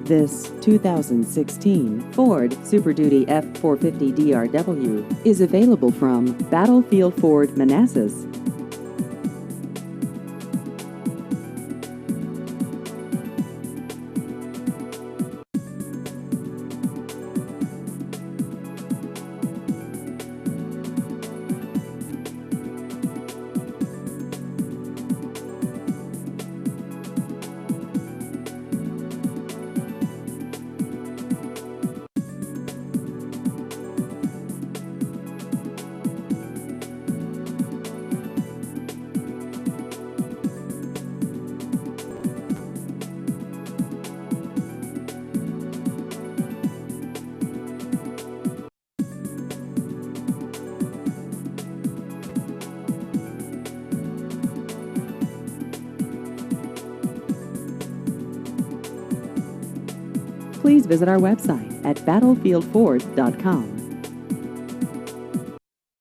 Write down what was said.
This 2016 Ford Super Duty F-450 DRW is available from Battlefield Ford Manassas. Please visit our website at battlefieldford.com.